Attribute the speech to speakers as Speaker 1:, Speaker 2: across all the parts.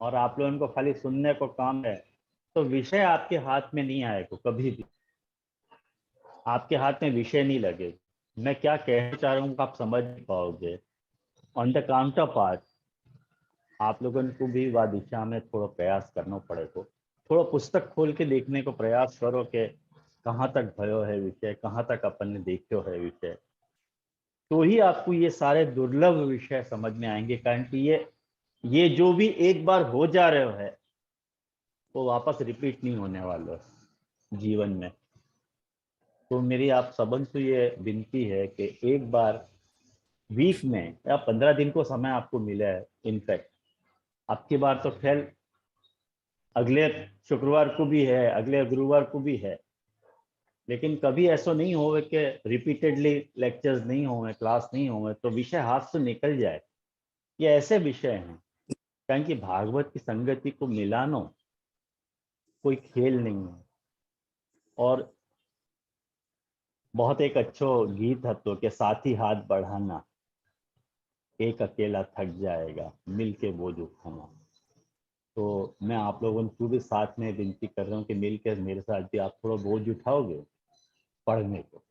Speaker 1: और आप लोगों को खाली सुनने को काम है, तो विषय आपके हाथ में नहीं आएगा कभी भी। आपके हाथ में विषय नहीं लगेगा। मैं क्या कहना चाह रहा हूँ आप समझ नहीं पाओगे। ऑन द काउंटर पार्ट आप लोगों को भी वह दिशा में थोड़ा प्रयास करना पड़ेगा। थोड़ा पुस्तक खोल के देखने को प्रयास करो कि कहाँ तक भयो है विषय, कहाँ तक अपन ने देखो है विषय, तो ही आपको ये सारे दुर्लभ विषय समझ में आएंगे। कारण कि ये जो भी एक बार हो जा रहे है वो वापस रिपीट नहीं होने वाला है जीवन में। तो मेरी आप सबन से ये विनती है कि एक बार वीक में या 15 दिन को समय आपको मिला है। इनफैक्ट आपकी बार तो खैर अगले शुक्रवार को भी है, अगले गुरुवार को भी है, लेकिन कभी ऐसा नहीं होवे कि रिपीटेडली लेक्चर्स नहीं होवे, क्लास नहीं होवे तो विषय हाथ से निकल जाए। ये ऐसे विषय हैं कारण कि भागवत की संगति को मिलानो कोई खेल नहीं है। और बहुत एक अच्छो गीत हतो कि साथी हाथ बढ़ाना, एक अकेला थक जाएगा मिलके बोझ उठाना। तो मैं आप लोगों को भी साथ में विनती कर रहा हूँ कि मिलकर मेरे साथ भी आप थोड़ा बोझ उठाओगे पढ़ने को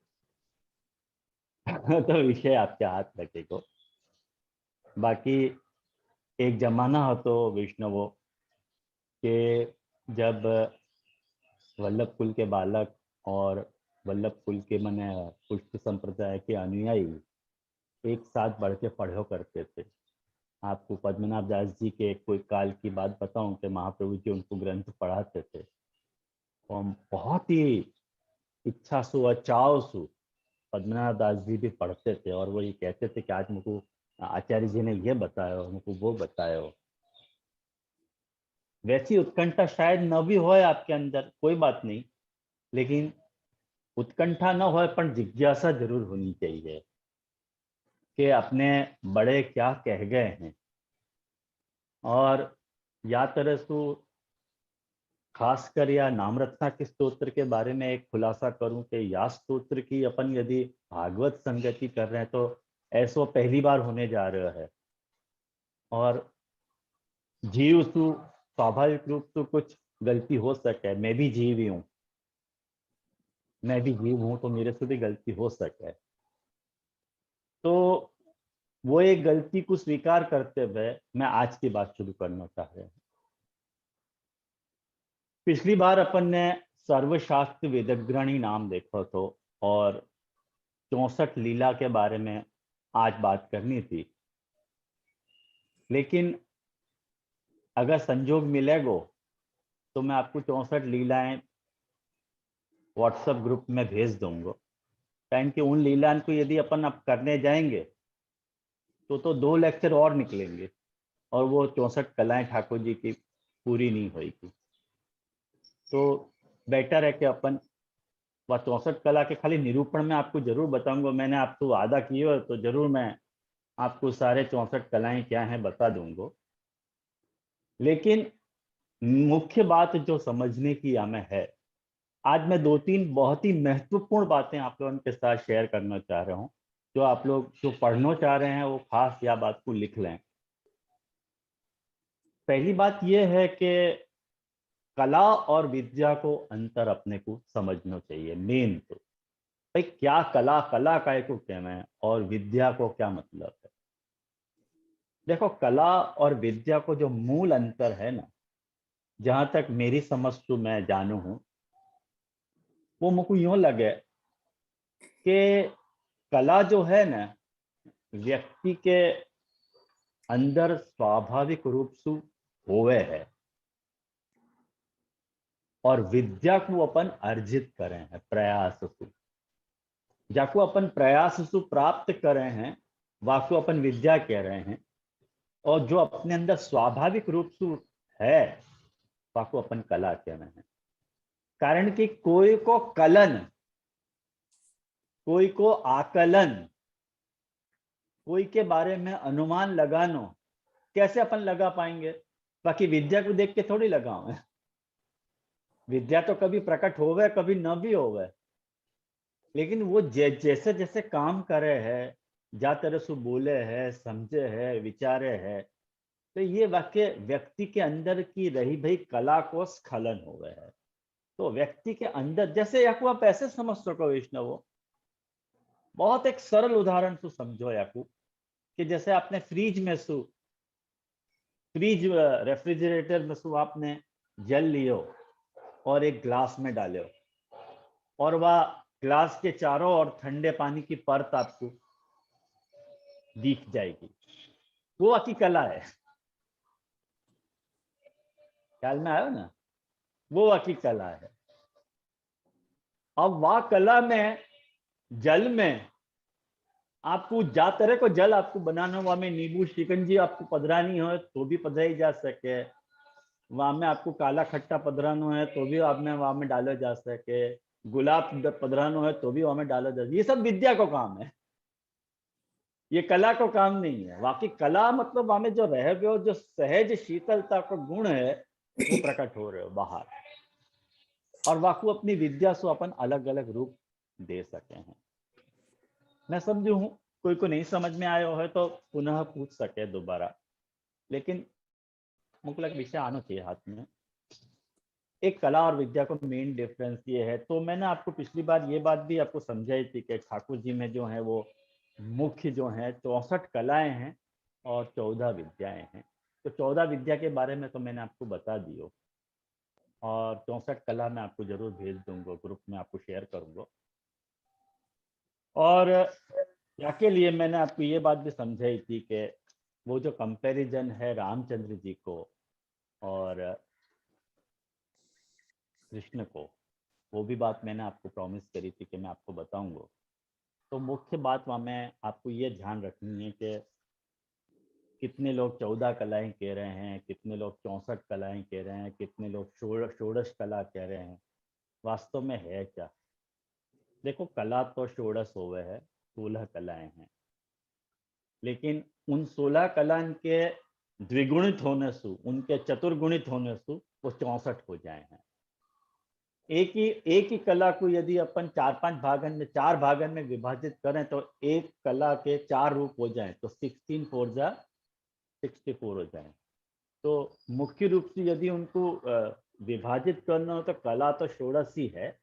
Speaker 1: तो विषय आपके हाथ लगेगा। बाकी एक जमाना हो तो वैष्णवों के जब वल्लभ कुल के बालक और वल्लभ कुल के मने पुष्ट संप्रदाय के अनुयायी एक साथ बढ़ के पढ़ो करते थे। आपको पद्मनाभ दास जी के कोई काल की बात बताऊं कि महाप्रभु जी उनको ग्रंथ पढ़ाते थे और हम बहुत ही इच्छा सु और चाव सु पद्मनाभ दास जी भी पढ़ते थे और वो ये कहते थे कि आज मुझको आचार्य जी ने ये बताया हो, मुझको वो बताया हो। वैसी उत्कंठा शायद न भी हो आपके अंदर, कोई बात नहीं, लेकिन उत्कंठा न हो पर जिज्ञासा जरूर होनी चाहिए कि अपने बड़े क्या कह गए हैं। और या तरह सु खासकर या नामरत्ना के स्तोत्र के बारे में एक खुलासा करूं कि या स्तोत्र की अपन यदि भागवत संगति कर रहे हैं तो ऐसो पहली बार होने जा रहा है। और जीव सु स्वाभाविक रूप से कुछ गलती हो सके, मैं भी जीव ही हूँ, मैं भी जीव हूं तो मेरे से भी गलती हो सके। तो वो एक गलती को स्वीकार करते हुए मैं आज की बात शुरू करना चाह रहा हूँ। पिछली बार अपन ने सर्वशास्त्र वेदग्रणी नाम देखा तो और 64 लीला के बारे में आज बात करनी थी। लेकिन अगर संजोग मिलेगा तो मैं आपको 64 लीलाएं व्हाट्सएप ग्रुप में भेज दूंगा। कारण कि उन लीलाओं को यदि अपन अब करने जाएंगे तो 2 लेक्चर और निकलेंगे और वो 64 कलाएं ठाकुर जी की पूरी नहीं होगी। तो बेटर है कि अपन वह 64 कला के खाली निरूपण में आपको जरूर बताऊंगा। मैंने आपको वादा किया है तो जरूर मैं आपको सारे 64 कलाएं क्या हैं बता दूंगा। लेकिन मुख्य बात जो समझने की हमें है, आज मैं 2-3 बहुत ही महत्वपूर्ण बातें आप लोगों के साथ शेयर करना चाह रहा हूं। जो आप लोग जो पढ़ना चाह रहे हैं वो खास या बात को लिख लें। पहली बात यह है कि कला और विद्या को अंतर अपने को समझना चाहिए। मेन तो भाई क्या कला, कला काय को कहना है और विद्या को क्या मतलब है। देखो कला और विद्या को जो मूल अंतर है ना, जहां तक मेरी समझ तो मैं जानू हूं, वो मुझको यूं लगे कि कला जो है ना व्यक्ति के अंदर स्वाभाविक रूप से होवे है और विद्या को अपन अर्जित करें हैं प्रयास से। जाको अपन प्रयास से प्राप्त करें हैं वाको अपन विद्या कह रहे हैं। और जो अपने अंदर स्वाभाविक रूप से है वाको अपन कला कह रहे हैं। कारण कि कोई को कलन, कोई को आकलन, कोई के बारे में अनुमान लगानो कैसे अपन लगा पाएंगे। बाकी विद्या को देख के थोड़ी लगाओ। विद्या तो कभी प्रकट होवे कभी न भी होवे, लेकिन वो जैसे जैसे काम करे है, जा तरह से बोले है, समझे है, विचारे है, तो ये वाक्य व्यक्ति के अंदर की रही भाई कला को स्खलन हो गया है। तो व्यक्ति के अंदर जैसे याकू आप ऐसे समझ सको वैष्णव, बहुत एक सरल उदाहरण से समझो याकू, कि जैसे आपने फ्रिज रेफ्रिजरेटर में सु आपने जल लियो और एक ग्लास में डालो, और वह ग्लास के चारों ओर ठंडे पानी की परत आपको दिख जाएगी। वो आपकी कला है, ख्याल में आयो ना, वो आपकी कला है। अब वह कला में जल में आपको जा तरह को जल आपको बनाना, वहां में नींबू शिकंजी आपको पधरानी हो तो भी पधराई जा सके, वहां में आपको काला खट्टा पधरानो है तो भी आप में वहां में डाला जा सके, गुलाब पधरानो है तो भी वहां में डाला जा सके। ये सब विद्या को काम है, ये कला को काम नहीं है। वाकई कला मतलब वहां में जो रह गए हो, जो सहज शीतलता का गुण है वो प्रकट हो रहे हो बाहर, और वाकू अपनी विद्या से अपन अलग अलग रूप दे सके हैं। मैं समझू हूं कोई को नहीं समझ में आयो है तो पुनः पूछ सके दोबारा, लेकिन मुझे विषय आना चाहिए हाथ में। एक कला और विद्या को मेन डिफरेंस ये है, तो मैंने आपको पिछली बार ये बात भी आपको समझाई थी कि ठाकुर जी में जो है वो मुख्य जो है 64 कलाएं हैं और 14 विद्याएं हैं। तो 14 विद्या के बारे में तो मैंने आपको बता दियो, और 64 कला मैं आपको जरूर भेज दूंगा, ग्रुप में आपको शेयर करूंगा। और के लिए मैंने आपको ये बात भी समझाई थी कि वो जो कंपैरिजन है रामचंद्र जी को और कृष्ण को, वो भी बात मैंने आपको प्रॉमिस करी थी कि मैं आपको बताऊंगा। तो मुख्य बात वहाँ में आपको ये ध्यान रखनी है कि कितने लोग 14 कलाएं कह रहे हैं, कितने लोग 64 कलाएं कह रहे हैं, कितने लोग षोडश कला कह रहे हैं, वास्तव में है क्या। देखो कला तो षोडश हुए है, 16 कलाएं हैं, लेकिन उन 16 कला के द्विगुणित होने से, उनके चतुर्गुणित होने से वो 64 हो जाए हैं। एक ही कला को यदि अपन 4 भागन में विभाजित करें तो एक कला के 4 रूप हो जाएं, तो 16 4 जा 64 हो जाए। तो मुख्य रूप से यदि उनको विभाजित करना हो तो कला तो षोडश ही है,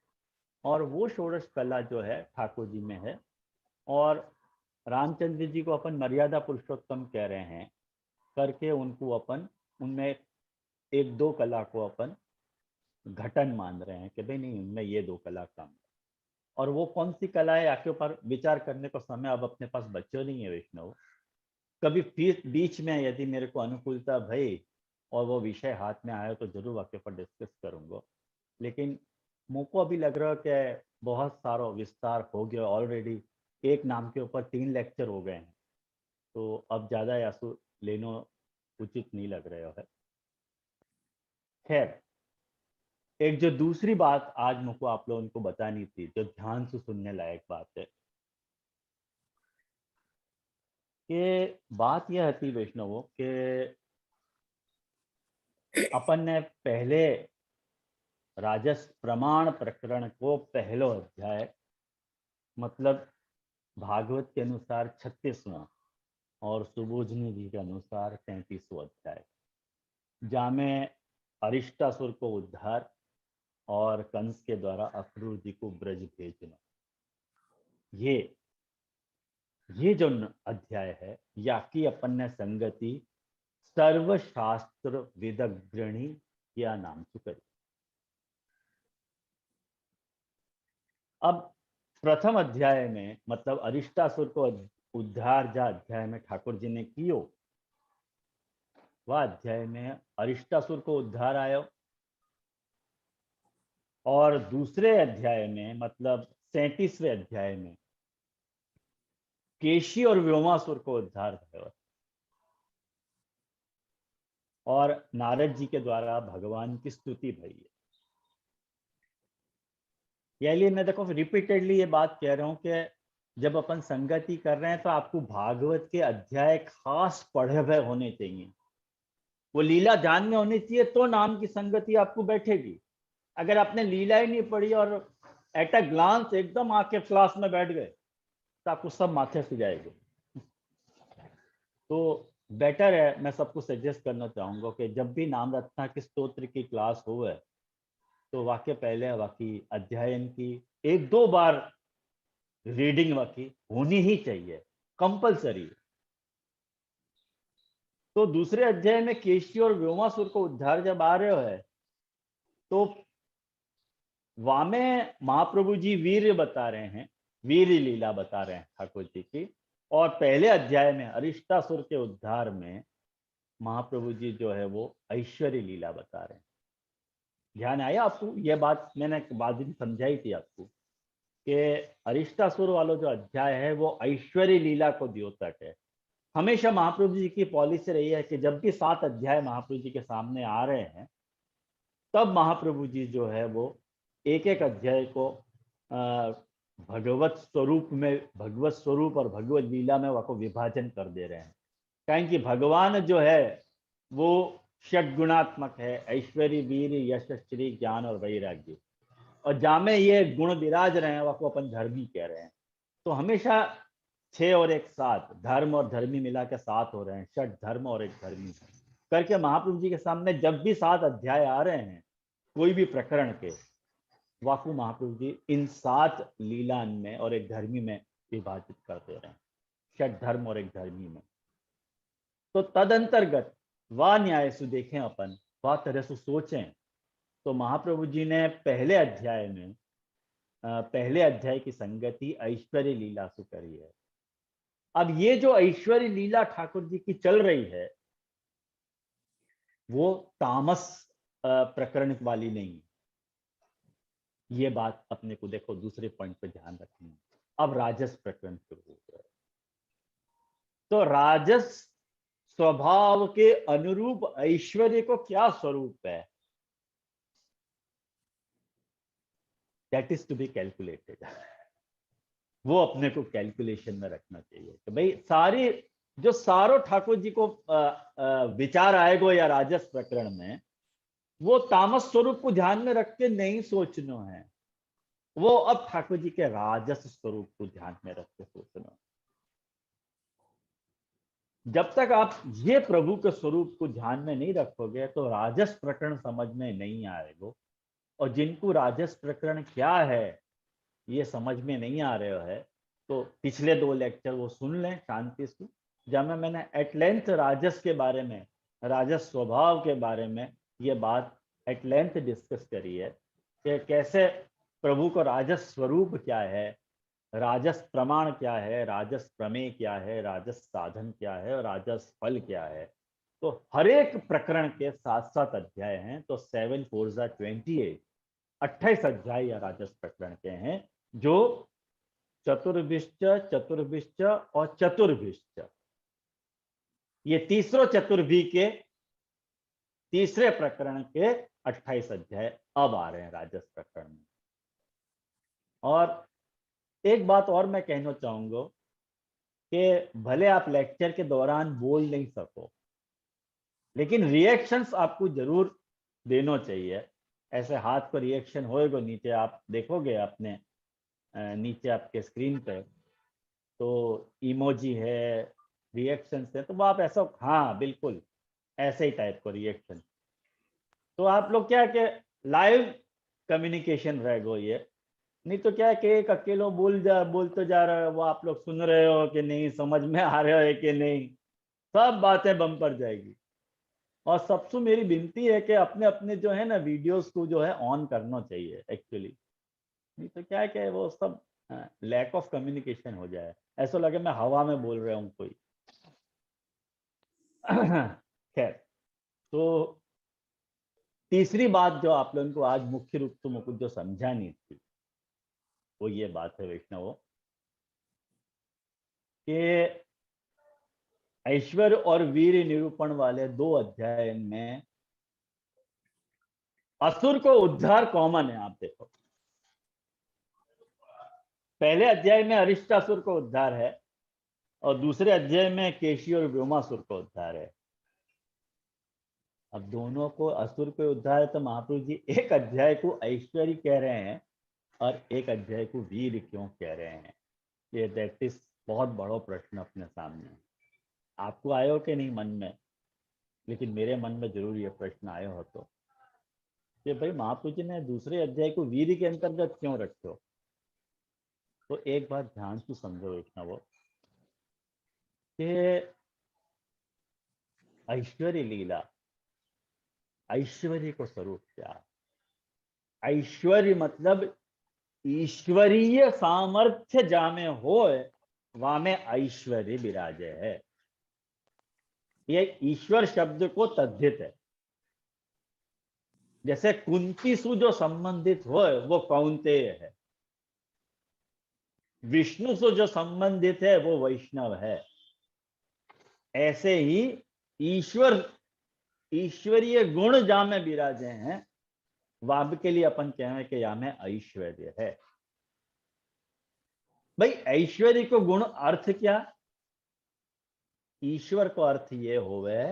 Speaker 1: और वो षोडश कला जो है ठाकुर जी में है। और रामचंद्र जी को अपन मर्यादा पुरुषोत्तम कह रहे हैं करके, उनको अपन उनमें एक दो कला को अपन घटन मान रहे हैं कि भाई नहीं, उनमें ये 2 कला कम है। और वो कौन सी कला है आपके ऊपर विचार करने को समय अब अपने पास बच्चों नहीं है वैष्णव। कभी बीच में यदि मेरे को अनुकूलता भई और वो विषय हाथ में आया तो जरूर आपके ऊपर डिस्कस करूंगा, लेकिन मुझको अभी लग रहा है कि बहुत सारा विस्तार हो गया ऑलरेडी। एक नाम के ऊपर 3 लेक्चर हो गए हैं, तो अब ज्यादा यासु लेना उचित नहीं लग रहा है। खैर, एक जो दूसरी बात आज मुझको आप लोगों को बतानी थी, जो ध्यान से सुनने लायक बात है, कि बात यह थी वैष्णवों के अपन ने पहले राजस प्रमाण प्रकरण को पहलो अध्याय, मतलब भागवत के अनुसार 36वां और सुबोधनी जी के अनुसार 37वां अध्याय, जहाँ में अरिष्टासुर को उद्धार और कंस के द्वारा अक्रूर जी को ब्रज भेजना, ये जो अध्याय है या की अपन ने संगति सर्वशास्त्र विदग्रणी या नाम से करी। अब प्रथम अध्याय में मतलब अरिष्टासुर को उद्धार जा अध्याय में ठाकुर जी ने कियो, वह अध्याय में अरिष्टासुर को उद्धार आयो, और दूसरे अध्याय में मतलब 37वें अध्याय में केशी और व्योमासुर को उद्धार भयो, और नारद जी के द्वारा भगवान की स्तुति भई है। ये लिए मैं देखो रिपीटेडली ये बात कह रहा हूं कि जब अपन संगति कर रहे हैं तो आपको भागवत के अध्याय खास पढ़े हुए होने चाहिए, वो लीला ध्यान में होनी चाहिए, तो नाम की संगति आपको बैठेगी। अगर आपने लीला ही नहीं पढ़ी और एट अ ग्लांस एकदम आके क्लास में बैठ गए तो आपको सब माथे से जाएगा। तो बेटर है, मैं सबको सजेस्ट करना चाहूंगा कि जब भी नाम रत्ना की स्तोत्र की क्लास हो तो वाक्य पहले वाक्य अध्ययन की 1-2 बार रीडिंग वाक्य होनी ही चाहिए, कंपलसरी। तो दूसरे अध्याय में केशी और व्योमासुर को उद्धार जब आ रहे है तो वामे महाप्रभु जी वीर बता रहे हैं, वीर लीला बता रहे हैं ठाकुर जी की। और पहले अध्याय में अरिष्टासुर के उद्धार में महाप्रभु जी जो है वो ऐश्वर्य लीला बता रहे हैं। ध्यान आया आपको? यह बात मैंने बाद में समझाई थी आपको कि अरिष्टासुर वाला जो अध्याय है वो ऐश्वर्य लीला को द्योतक है। हमेशा महाप्रभु जी की पॉलिसी रही है कि जब भी 7 अध्याय महाप्रभु जी के सामने आ रहे हैं तब महाप्रभु जी जो है वो एक एक अध्याय को भगवत स्वरूप में, भगवत स्वरूप और भगवत लीला में वो विभाजन कर दे रहे हैं। कहें कि भगवान जो है वो षड्गुणात्मक है, ऐश्वर्य, वीर, यश, श्री, ज्ञान और वैराग्य। और जामे ये गुण विराज रहे हैं वो अपन धर्मी कह रहे हैं। तो हमेशा 6 और 1 7, धर्म और धर्मी मिला के 7 हो रहे हैं, षड धर्म और 1 धर्मी करके महाप्रभु जी के सामने जब भी 7 अध्याय आ रहे हैं कोई भी प्रकरण के, वाकु महाप्रभु जी इन 7 लीला में और 1 धर्मी में विभाजित कर दे रहे हैं, षड धर्म और 1 धर्मी में। तो तदंतर्गत वह न्याय से देखें अपन, वह तरह से सोचें तो महाप्रभु जी ने पहले अध्याय में पहले अध्याय की संगति ऐश्वर्य लीला से करी है। अब ये जो ऐश्वर्य लीला ठाकुर जी की चल रही है वो तामस प्रकरण वाली नहीं है। ये बात अपने को देखो दूसरे पॉइंट पे ध्यान रखनी है। अब राजस प्रकरण शुरू हो गया। तो राजस स्वभाव के अनुरूप ऐश्वर्य को क्या स्वरूप है, that is to be calculated. वो अपने को कैलकुलेशन में रखना चाहिए कि भाई सारी जो सारो ठाकुर जी को विचार आएगा या राजस प्रकरण में, वो तामस स्वरूप को ध्यान में रख के नहीं सोचना है, वो अब ठाकुर जी के राजस स्वरूप को ध्यान में रख के सोचना। जब तक आप ये प्रभु के स्वरूप को ध्यान में नहीं रखोगे तो राजस प्रकरण समझ में नहीं आएगा। और जिनको राजस प्रकरण क्या है ये समझ में नहीं आ रहे है तो पिछले 2 लेक्चर वो सुन लें शांति से, जब मैंने एट लेंथ राजस के बारे में, राजस स्वभाव के बारे में ये बात एट लेंथ डिस्कस करी है कि कैसे प्रभु को राजस स्वरूप क्या है, राजस प्रमाण क्या है, राजस प्रमेय क्या है, राजस साधन क्या है और राजस फल क्या है। तो हर एक प्रकरण के 7-7 अध्याय हैं, तो 7 4 28, 28 अध्याय या राजस प्रकरण के हैं जो चतुर्भिश्च, चतुर्भिश्च और चतुर्भिश्च, ये तीसरो चतुर्भी के तीसरे प्रकरण के 28 अध्याय अब आ रहे हैं राजस प्रकरण में। और एक बात और मैं कहना चाहूंगा कि भले आप लेक्चर के दौरान बोल नहीं सको लेकिन रिएक्शंस आपको जरूर देना चाहिए। ऐसे हाथ पर रिएक्शन होएगा, नीचे आप देखोगे अपने नीचे आपके स्क्रीन पे तो इमोजी है, रिएक्शन है, तो वो आप ऐसा हाँ बिल्कुल ऐसे ही टाइप का रिएक्शन। तो आप लोग क्या कि लाइव कम्युनिकेशन रहेगा ये, नहीं तो क्या है कि एक अकेलो बोलते जा रहे हो, वो आप लोग सुन रहे हो कि नहीं, समझ में आ रहे हो कि नहीं, सब बातें बम पर जाएगी। और सबसे मेरी विनती है कि अपने अपने जो है ना वीडियोस को जो है ऑन करना चाहिए एक्चुअली, नहीं तो क्या है कि वो सब लैक ऑफ कम्युनिकेशन हो जाए, ऐसा लगे मैं हवा में बोल रहा हूँ कोई। खैर, तो तीसरी बात जो आप लोगों को आज मुख्य रूप से मुझको जो समझानी थी वो ये बात है वैष्णव कि ऐश्वर्य और वीर निरूपण वाले 2 अध्याय में असुर को उद्धार कॉमन है। आप देखो पहले अध्याय में अरिष्टासुर को उद्धार है और दूसरे अध्याय में केशी और व्योमासुर को उद्धार है। अब दोनों को असुर को उद्धार है तो महाप्रभु जी एक अध्याय को ऐश्वर्य कह रहे हैं और एक अध्याय को वीर क्यों कह रहे हैं, ये दैट इज बहुत बड़ा प्रश्न अपने सामने। आपको आयो कि नहीं मन में, लेकिन मेरे मन में जरूर ये प्रश्न आया हो तो कि भाई महाप्रभु जी ने दूसरे अध्याय को वीर के अंतर्गत क्यों रखो। तो एक बात ध्यान से समझो वैष्णव कि ऐश्वर्य लीला, ऐश्वर्य को स्वरूप क्या, ऐश्वर्य मतलब ईश्वरीय सामर्थ्य जामे होए वामे ऐश्वर्य विराजे है। ये ईश्वर शब्द को तद्धित है। जैसे कुंती सु जो संबंधित हो वो कौंतेय है, विष्णु से जो संबंधित है वो वैष्णव है। ऐसे ही ईश्वर, ईश्वरीय गुण जा में विराजे हैं, वाब के लिए अपन कहें कि या में ऐश्वर्य है। भाई ऐश्वर्य को गुण अर्थ क्या, ईश्वर को अर्थ ये होवे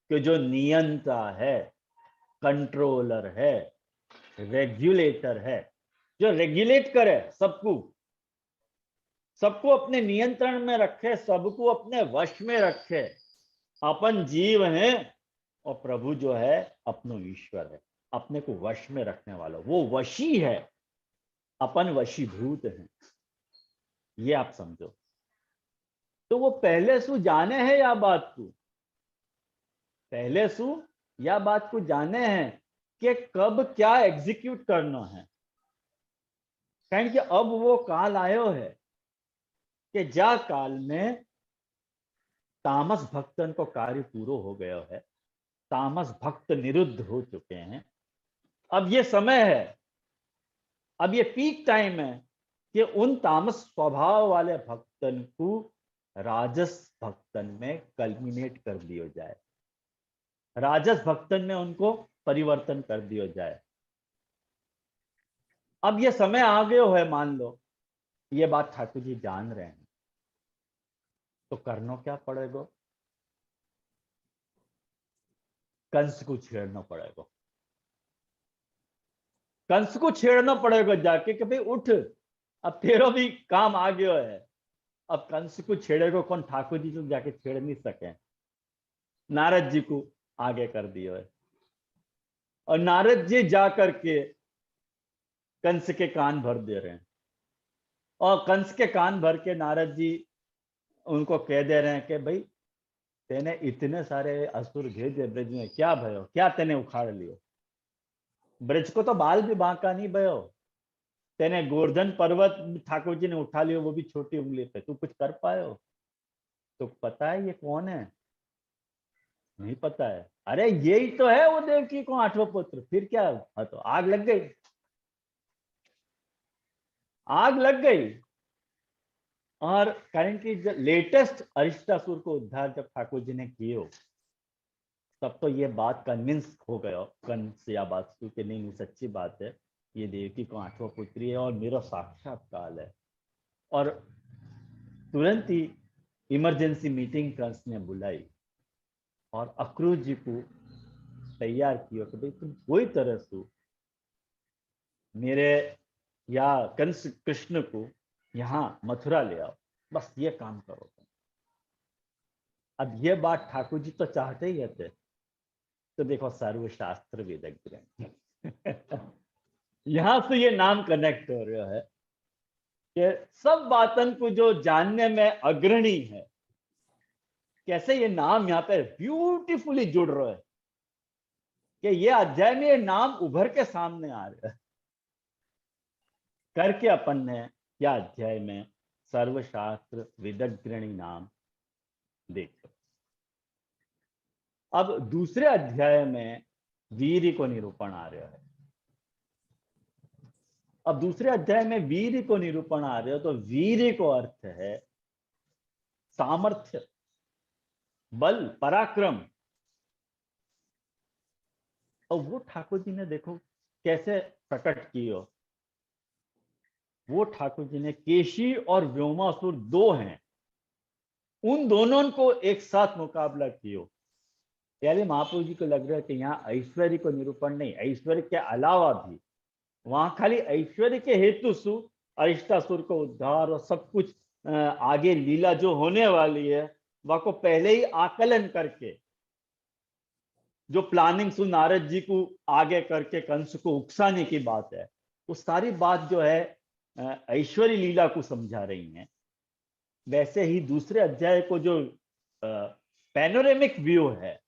Speaker 1: कि जो नियंता है, कंट्रोलर है, रेगुलेटर है, जो रेगुलेट करे सबको, सबको अपने नियंत्रण में रखे, सबको अपने वश में रखे। अपन जीव हैं और प्रभु जो है अपनो ईश्वर है, अपने को वश में रखने वाला, वो वशी है, अपन वशीभूत हैं। ये आप समझो। तो वो पहले सु जाने हैं या बात को, पहले सु या बात को जाने हैं कि कब क्या एग्जीक्यूट करना है। कारण कि अब वो काल आयो है कि जा काल में तामस भक्तन को कार्य पूरा हो गया है, तामस भक्त निरुद्ध हो चुके हैं। अब ये समय है, अब ये पीक टाइम है कि उन तामस स्वभाव वाले भक्तन को राजस भक्तन में कल्मिनेट कर दिया जाए, राजस भक्तन में उनको परिवर्तन कर दिया जाए। अब ये समय आ गया है, मान लो ये बात ठाकुर जी जान रहे हैं, तो करना क्या पड़ेगा, कंस को छेड़ना पड़ेगा, कंस को छेड़ना पड़ेगा जाके कि भाई उठ, अब तेरा भी काम आ गया है। अब कंस को छेड़ेगा कौन, ठाकुर जी तो जाके छेड़ नहीं सके, नारद जी को आगे कर दिया है। और नारद जी जा करके कंस के कान भर दे रहे हैं, और कंस के कान भर के नारद जी उनको कह दे रहे हैं कि भाई तेने इतने सारे असुर भेजे ब्रज में, क्या भयो, क्या तेने उखाड़ लियो, ब्रज को तो बाल भी बांका नहीं भयो, तेने गोवर्धन पर्वत ठाकुर जी ने उठा लियो, वो भी छोटी उंगली पे, तू कुछ कर पायो। तो पता है ये कौन है, नहीं पता है। अरे यही तो है वो देवकी को आठवां पुत्र, फिर क्या, तो आग लग गई, आग लग गई। और कारण की लेटेस्ट अरिष्टासुर को उद्धार जब ठाकुर जी ने किए, तब तो ये बात कन्विंस हो गया कंस या वासु के नहीं सच्ची बात है, ये देवकी को आठवां पुत्री है और मेरा साक्षात्कार है। और तुरंत ही इमरजेंसी मीटिंग कंस ने बुलाई और अक्रूर जी को तैयार किया कि भाई तुम कोई तरह से मेरे या कंस कृष्ण को यहाँ मथुरा ले आओ, बस ये काम करो तुम। अब ये बात ठाकुर जी तो चाहते ही थे, तो देखो सर्वशास्त्र वेदज्ञ यहां से ये नाम कनेक्ट हो रहा है कि सब बातन को जो जानने में अग्रणी है, कैसे ये नाम यहाँ पे ब्यूटीफुली जुड़ रहा है कि ये अध्याय में ये नाम उभर के सामने आ रहा है करके अपन ने क्या अध्याय में सर्वशास्त्र वेदज्ञणी नाम देखो। अब दूसरे अध्याय में वीर को निरूपण आ रहा है। अब दूसरे अध्याय में वीर को निरूपण आ रहे हो, तो वीर को अर्थ है सामर्थ्य, बल, पराक्रम। और वो ठाकुर जी ने देखो कैसे प्रकट किया, वो ठाकुर जी ने केशी और व्योमासुर दो हैं, उन दोनों को एक साथ मुकाबला किया। पहले महाप्रभु जी को लग रहा है कि यहाँ ऐश्वर्य को निरूपण नहीं, ऐश्वर्य के अलावा भी वहां खाली ऐश्वर्य के हेतु सु अरिष्टासुर को उद्धार और सब कुछ आगे लीला जो होने वाली है वह को पहले ही आकलन करके जो प्लानिंग सु नारद जी को आगे करके कंस को उकसाने की बात है, वो सारी बात जो है ऐश्वर्य लीला को समझा रही हैं। वैसे ही दूसरे अध्याय को जो पैनोरेमिक व्यू है,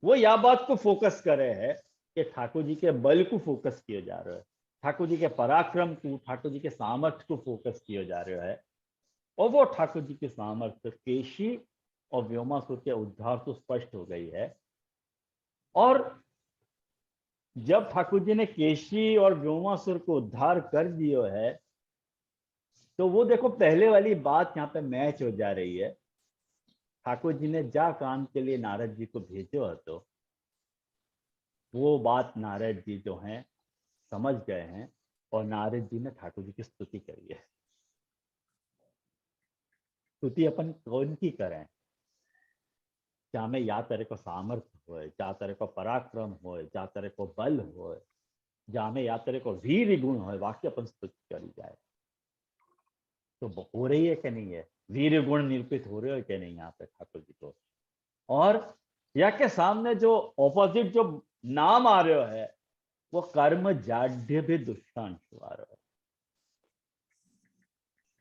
Speaker 1: वो यह बात को फोकस कर रहे हैं कि ठाकुर जी के बल को फोकस किया जा रहा है, ठाकुर जी के पराक्रम को, ठाकुर जी के सामर्थ्य को फोकस किया जा रहा है। और वो ठाकुर जी के सामर्थ्य केशी और व्योमासुर के उद्धार तो स्पष्ट हो गई है। और जब ठाकुर जी ने केशी और व्योमासुर को उद्धार कर दिया है, तो वो देखो पहले वाली बात यहाँ पे मैच हो जा रही है। ठाकुर जी ने जा काम के लिए नारद जी को भेजो है, तो वो बात नारद जी जो हैं समझ गए हैं और नारद जी ने ठाकुर जी की स्तुति करी है। स्तुति अपन कौन की करें? जा में या तरह को सामर्थ्य होए, जा तरह को पराक्रम होए, जा तरह को बल होए, जा में या तरह को वीर गुण होए, वाक्य अपन स्तुति करी जाए। तो हो रही है कि नहीं है? वीर गुण निरूपित हो रहे हो कि नहीं यहाँ पे ठाकुर जी को? और या के सामने जो ऑपोजिट जो नाम आ रहा है, वो कर्म जाड्य भी दुष्टांशु आ रहा है।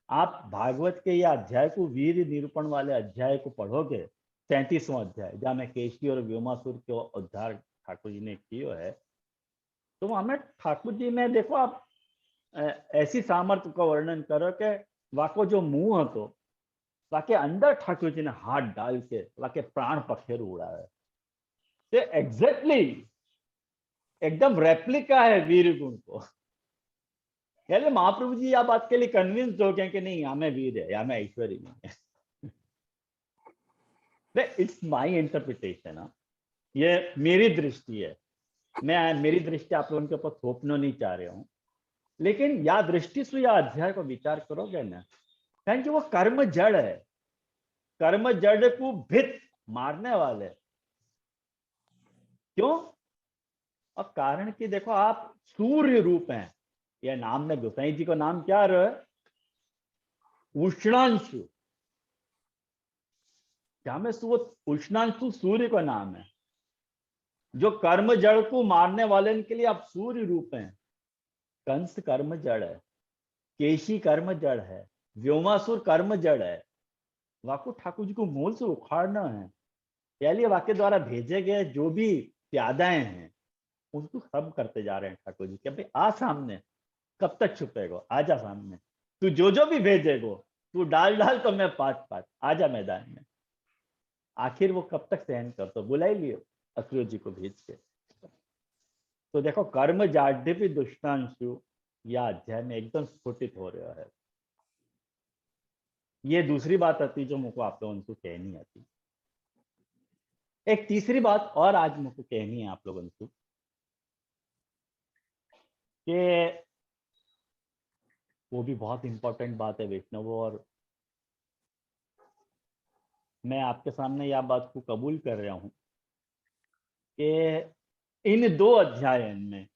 Speaker 1: आप भागवत के ये अध्याय को, वीर निरूपण वाले अध्याय को पढ़ोगे, 33वां अध्याय, जहाँ में केशी और व्योमासुर के उद्धार ठाकुर जी ने किया है, तो वहां में ठाकुर जी में देखो आप ऐसी सामर्थ्य का वर्णन करो कि वाको जो मुंह है, तो वाके अंदर ठाकुर जी ने हाथ डाल के वाके प्राण पखेर उड़ा है। तो एग्जैक्टली एकदम रेप्लिका है वीर गुण को। पहले महाप्रभु जी यह बात के लिए कन्विंस हो गए कि नहीं, हमें वीर है, हमें ऐश्वर्य नहीं है। इट्स माई इंटरप्रिटेशन, ये मेरी दृष्टि है। मैं मेरी दृष्टि आप लोगों के ऊपर थोपना नहीं चाह रहा हूँ, लेकिन या दृष्टि से या अध्याय को विचार करोगे ना, क्योंकि वो कर्म जड़ है, कर्म जड़ को भित मारने वाले। क्यों? और कारण कि देखो आप सूर्य रूप हैं। यह नाम में गोसाई जी को नाम क्या रहा है? उष्णांशु। क्या में उष्णांशु सूर्य का नाम है। जो कर्म जड़ को मारने वाले के लिए आप सूर्य रूप हैं। कंस कर्म जड़ है, केशी कर्म जड़ है, व्योमासुर कर्म जड़ है। वाको ठाकुर जी को मूल से उखाड़ना है। पहले वाक्य द्वारा भेजे गए जो भी प्यादाएं हैं, उनको सब करते जा रहे हैं ठाकुर जी के। भाई आ सामने, कब तक छुपेगो, आजा सामने, तू जो भी भेजेगो, तू डाल डाल तो मैं पात पात, आजा मैदान में। आखिर वो कब तक सहन कर, तो बुला ही लियो असुर जी को भेज के। तो देखो कर्म जाड्य भी दुष्टांशु या अध्याय में एकदम स्फुटित हो रहा है। ये दूसरी बात आती जो मुझको आप लोगों को कहनी आती। एक तीसरी बात और आज मुझको कहनी है आप लोगों को कि वो भी बहुत इंपॉर्टेंट बात है वैष्णव, और मैं आपके सामने यह बात को कबूल कर रहा हूं कि इन दो अध्यायों में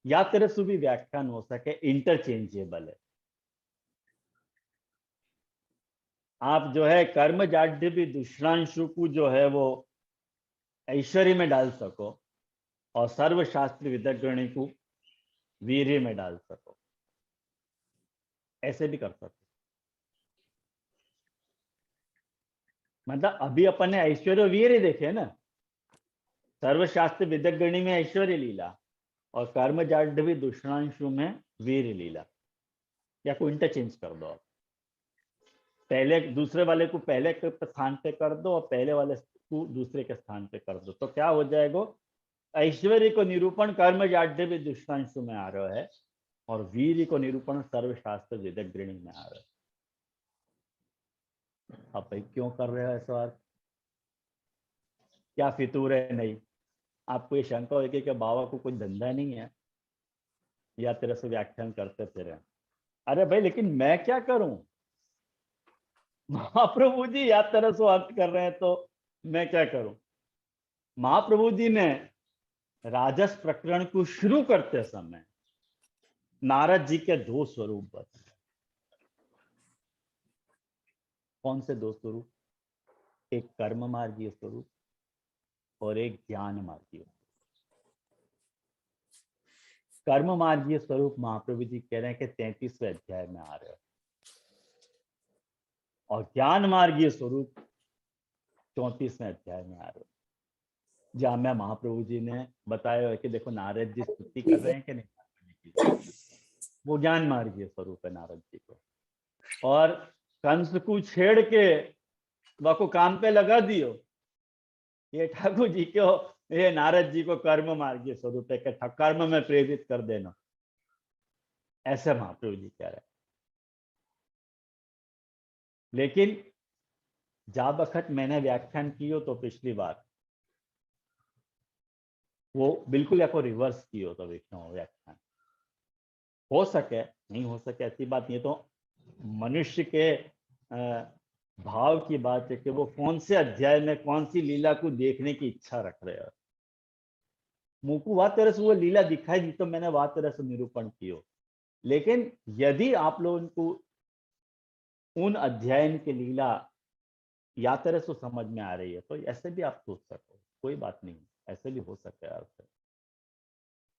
Speaker 1: या तरह से भी व्याख्यान हो सके इंटरचेंजेबल है। आप जो है कर्म जाड्य भी दुष्णांशु को जो है वो ऐश्वर्य में डाल सको, और सर्वशास्त्र विदग्रणी को वीर्य में डाल सको, ऐसे भी कर सको। मतलब अभी अपन ने ऐश्वर्य वीर्य देखे ना, सर्वशास्त्र विदग्रणी में ऐश्वर्य लीला और कर्म जाड्य भी दुष्णांशु में वीर लीला, या को इंटरचेंज कर दो। पहले दूसरे वाले को पहले के स्थान पे कर दो और पहले वाले को दूसरे के स्थान पे कर दो, तो क्या हो जाएगा? ऐश्वर्य को निरूपण कर्म जाड्य भी दुष्णांशु में आ रहा है और वीर को निरूपण सर्वशास्त्र विदग्रणी में आ रहा है। अब भाई क्यों कर रहे हो ऐसा? क्या फितूर है? नहीं, आपको ये शंका होगी कि बाबा को कोई धंधा नहीं है या तरह से व्याख्यान करते फिर। अरे भाई, लेकिन मैं क्या करूं? महाप्रभु जी या तरह से अर्थ कर रहे हैं, तो मैं क्या करूं? महाप्रभु जी ने राजस प्रकरण को शुरू करते समय नारद जी के दो स्वरूप बताए। कौन से दो स्वरूप? एक कर्म मार्गीय स्वरूप और एक ज्ञान मार्गीय। कर्म मार्गीय स्वरूप महाप्रभु जी कह रहे हैं कि 33वें अध्याय में आ रहे हैं, और ज्ञान मार्गीय स्वरूप 34वें अध्याय में आ रहे हैं, जहां में महाप्रभु जी ने बताया है कि देखो नारद जी स्तुति कर रहे हैं कि नहीं, वो ज्ञान मार्गीय स्वरूप है नारद जी को। और कंस को छेड़ के वह को काम पे लगा दियो, ये ठाकुर जी को, ये नारद जी को कर्म मार्गीय स्वरूप है कि कर्म में प्रेरित कर देना, ऐसे महाप्रभु जी कह रहे हैं। लेकिन जा बखत मैंने व्याख्यान कियो तो पिछली बार वो बिल्कुल या को रिवर्स कियो तो विष्णु व्याख्यान हो सके नहीं हो सके ऐसी बात नहीं, तो मनुष्य के भाव की बात है कि वो कौन से अध्याय में कौन सी लीला को देखने की इच्छा रख रहे हैं। मुझको वह तरह से वो लीला दिखाई दी तो मैंने वह तरह से निरूपण कियो। लेकिन यदि आप लोगों को उन अध्ययन की लीला या तरह से समझ में आ रही है तो ऐसे भी आप सोच सको, कोई बात नहीं, ऐसे भी हो सकता है आपसे।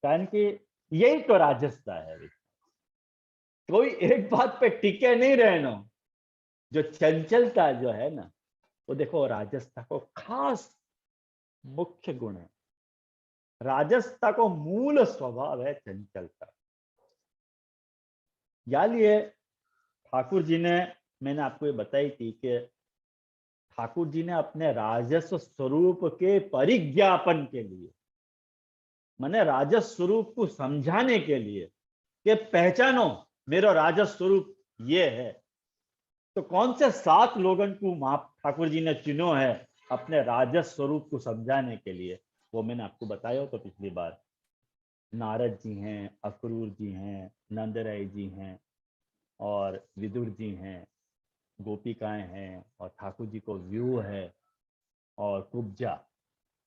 Speaker 1: कारण कि यही तो राजस्था है, कोई एक बात पे टिके नहीं रहना। जो चंचलता जो है ना, वो देखो राजस्था को खास मुख्य गुण है। राजस्था को मूल स्वभाव है चंचलता। या लिए ठाकुर जी ने, मैंने आपको ये बताई थी कि ठाकुर जी ने अपने राजस्व स्वरूप के परिज्ञापन के लिए, माने राजस्व स्वरूप को समझाने के लिए कि पहचानो मेरा राजस्व स्वरूप ये है, तो कौन से 7 लोगों को ठाकुर जी ने चुनो है अपने राजस्व स्वरूप को समझाने के लिए, वो मैंने आपको बताया तो पिछली बार। नारद जी हैं, अक्रूर जी हैं, नंदराय जी हैं, और विदुर जी हैं, गोपिकाएं हैं, और ठाकुर जी को व्यू है, और कुब्जा।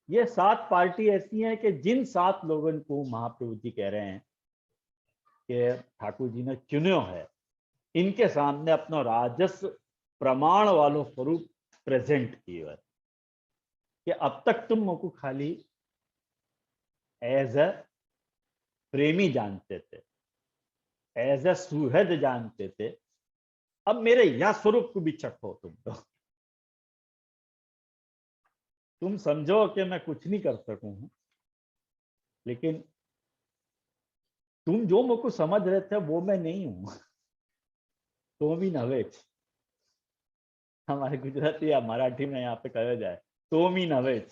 Speaker 1: ये 7 पार्टी ऐसी हैं कि जिन 7 लोगों को महाप्रभु जी कह रहे हैं कि ठाकुर जी ने चुनो है, इनके सामने अपना राजस्व प्रमाण वालों स्वरूप प्रेजेंट किया है कि अब तक तुम मुझको खाली एज अ प्रेमी जानते थे, एज अ सुहृद जानते थे, अब मेरे यह स्वरूप को भी चखो। तुम समझो कि मैं कुछ नहीं कर सकूं, लेकिन तुम जो मुझको समझ रहे थे वो मैं नहीं हूं। तो भी नवे, हमारे गुजराती या मराठी में यहाँ पे कहा जाए तो मी नवेच,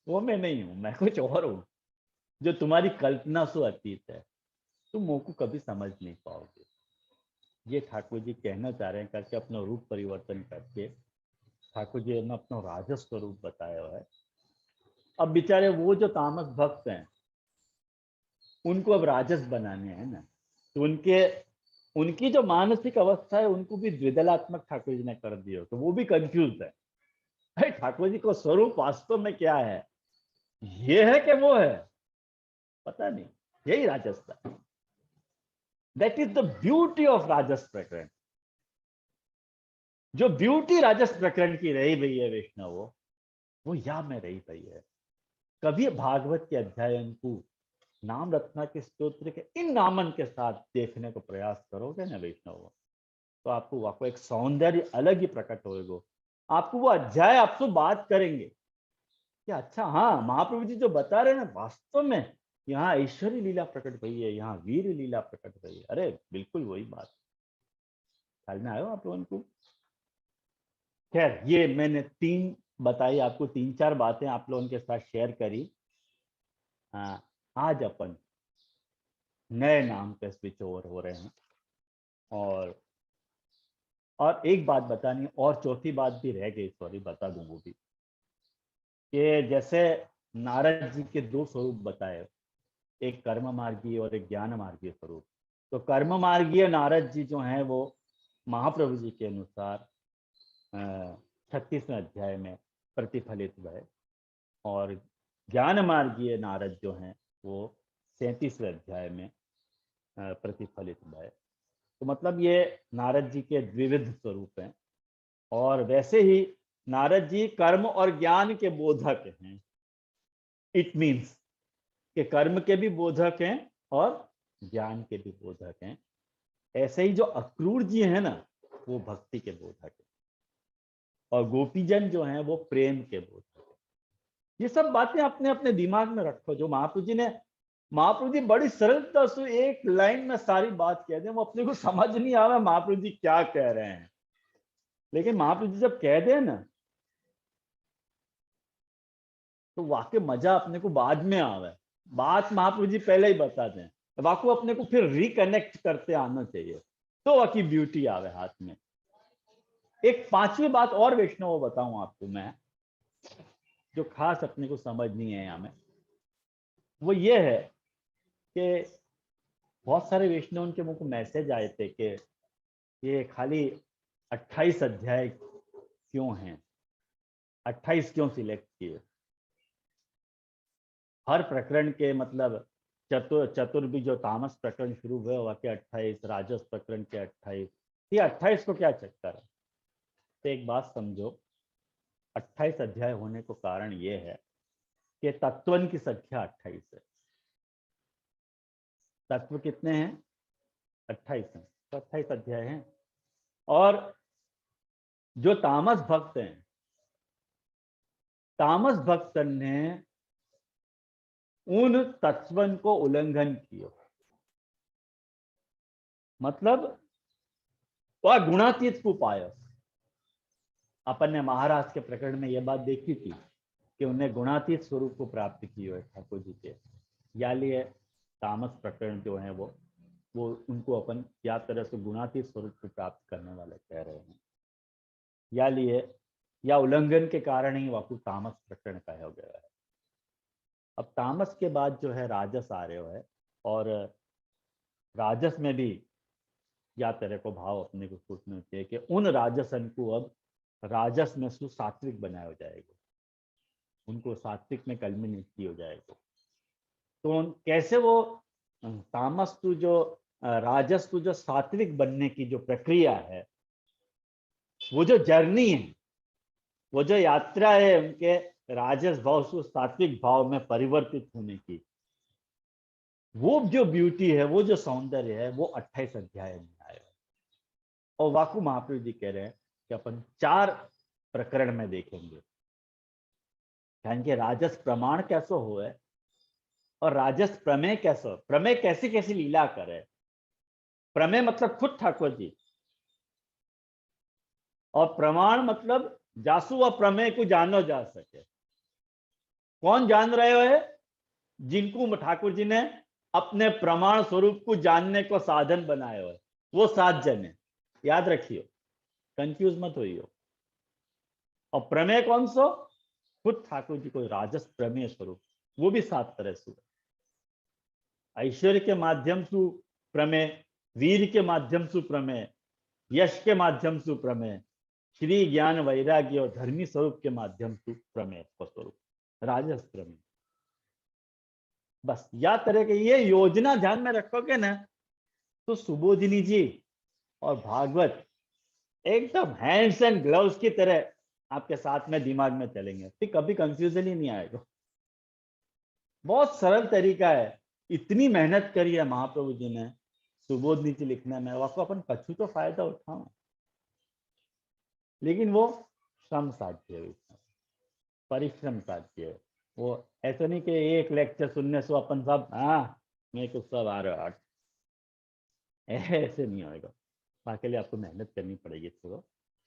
Speaker 1: वो मैं नहीं हूं, मैं कुछ और हूं जो तुम्हारी कल्पना से अतीत है, तुम मुझको कभी समझ नहीं पाओगे। ये ठाकुर जी कहना चाह रहे हैं करके अपना रूप परिवर्तन करके ठाकुर जी ने अपना राजस्व स्वरूप बताया हुआ है। अब बेचारे वो जो तामस भक्त हैं उनको अब राजस बनाने हैं ना, तो उनकी जो मानसिक अवस्था है उनको भी द्विदलात्मक ठाकुर जी ने कर दिया, तो वो भी कंफ्यूज है। अरे ठाकुर जी को स्वरूप वास्तव में क्या है, ये है कि वो है, पता नहीं। यही राजस्व, that is the beauty of राजस प्रकरण। जो ब्यूटी राजस प्रकरण की रही भई है वैष्णव, वो या में रही भई है। कभी भागवत के अध्ययन को नाम रत्ना के स्तोत्र के इन नामन के साथ देखने को प्रयास करोगे ना वैष्णव, तो आपको एक सौंदर्य अलग ही प्रकट होएगा। आपको वो अध्याय आपसे बात करेंगे कि अच्छा हाँ, महाप्रभु जी जो बता रहे हैं ना, वास्तव में यहाँ ऐश्वर्य लीला प्रकट भई है, यहाँ वीर लीला प्रकट भई है। अरे बिल्कुल वही बात ख्याल में आयो आप लोगों को। खैर, ये मैंने 3 बताई आपको, 3-4 बातें आप लोगों के साथ शेयर करी। आज अपन नए नाम पे स्विच ओवर हो रहे हैं, और एक बात बतानी, और चौथी बात भी रह गई, सॉरी बता दूं वो भी, कि जैसे नारद जी के 2 स्वरूप बताए, एक कर्म मार्गीय और एक ज्ञान मार्गीय स्वरूप। तो कर्म मार्गीय नारद जी जो हैं वो महाप्रभु जी के अनुसार 36वें अध्याय में प्रतिफलित हुए, और ज्ञान मार्गीय नारद जो हैं वो 37वें अध्याय में प्रतिफलित हुए। तो मतलब ये नारद जी के द्विविध स्वरूप हैं। और वैसे ही नारद जी कर्म और ज्ञान के बोधक हैं। इट मीन्स कि कर्म के भी बोधक हैं और ज्ञान के भी बोधक हैं। ऐसे ही जो अक्रूर जी हैं ना, वो भक्ति के बोधक हैं, और गोपीजन जो हैं वो प्रेम के बोधक हैं। ये सब बातें अपने अपने दिमाग में रखो। जो महाप्रभु जी बड़ी सरलता से एक लाइन में सारी बात कह दें, वो अपने को समझ नहीं आ रहा महाप्रभु जी क्या कह रहे हैं, लेकिन महाप्रभु जी जब कह दें ना, तो वाकई मजा अपने को बाद में आवे। बात महाप्रभु जी पहले ही बता दें, वाकई अपने को फिर रिकनेक्ट करते आना चाहिए, तो वाकई ब्यूटी आवे हाथ में। एक पांचवी बात और वैष्णव बताऊं आपको मैं, जो खास अपने को समझनी है यहाँ में, वो ये है कि बहुत सारे वैष्णव के मुझको मैसेज आए थे कि ये खाली 28 अध्याय क्यों हैं, 28 क्यों सिलेक्ट किए। हर प्रकरण के मतलब चतुर्भुज जो तामस प्रकरण शुरू हुए वह के 28, राजस प्रकरण के 28, ये 28 को क्या चक्कर है। तो एक बात समझो, 28 अध्याय होने को कारण ये है कि तत्वन की संख्या 28 है। तत्व कितने हैं? 28 हैं, तो 28 अध्याय हैं। और जो तामस भक्त हैं, तामस भक्त ने उन तत्वन को उल्लंघन किया, मतलब वह गुणातीत को पाया। अपन ने महाराज के प्रकरण में यह बात देखी थी कि उन्हें गुणातीत स्वरूप को प्राप्त की हुए ठाकुर जी के। या लिए तामस प्रकरण जो है वो उनको अपन क्या तरह से गुणातीत स्वरूप को प्राप्त करने वाले कह रहे हैं, या लिए या उल्लंघन के कारण ही वाकु तामस प्रकरण कहा हो गया है। अब तामस के बाद जो है राजस आ रहे हो है, और राजस में भी या तरह को भाव अपने को सोचना चाहिए कि उन राजसन को अब राजस में सात्विक बनाया जाएगा, उनको सात्विक में कल्मिनेट हो जाएगा। तो कैसे वो तामस टू जो राजस टू जो सात्विक बनने की जो प्रक्रिया है, वो जो जर्नी है, वो जो यात्रा है उनके राजस भाव से सात्विक भाव में परिवर्तित होने की, वो जो ब्यूटी है, वो जो सौंदर्य है, वो 28 अध्याय में आएगा। और वाकु महाप्रभु जी कह रहे हैं कि अपन 4 प्रकरण में देखेंगे कि राजस प्रमाण कैसे हो है और राजस प्रमेय कैसे हो, प्रमेय कैसी कैसी लीला करे। प्रमेय मतलब खुद ठाकुर जी, और प्रमाण मतलब जासु व प्रमेय को जानो जा सके। कौन जान रहे हो? जिनको ठाकुर जी ने अपने प्रमाण स्वरूप को जानने को साधन बनाए हुए, वो 7 जन है, याद रखियो, कंफ्यूज मत होइयो। और प्रमेय कौन सो? खुद ठाकुर जी को राजस प्रमेय स्वरूप, वो भी 7 तरह से। ऐश्वर्य के माध्यम से प्रमेय, वीर के माध्यम से प्रमेय, यश के माध्यम से प्रमेय, श्री ज्ञान वैराग्य और धर्मी स्वरूप के माध्यम से प्रमेय स्वरूप, राजस प्रमेय। बस या तरह के ये योजना ध्यान में रखोगे ना, तो सुबोधिनी जी और भागवत एकदम हैंड्स एंड ग्लव्स की तरह आपके साथ में दिमाग में चलेंगे, फिर कभी कंफ्यूजन ही नहीं आएगा। बहुत सरल तरीका है। इतनी मेहनत करी है महाप्रभु जी ने सुबोध नीति लिखने में, आपको अपन कछु तो फायदा उठाओ, लेकिन वो श्रम साध्य है, परिश्रम साध्य है। वो ऐसा नहीं कि एक लेक्चर सुनने से अपन सब मेरे को सब आ रहा है, ऐसे नहीं होगा। बाकी लिए आपको मेहनत करनी पड़ेगी, थोड़ा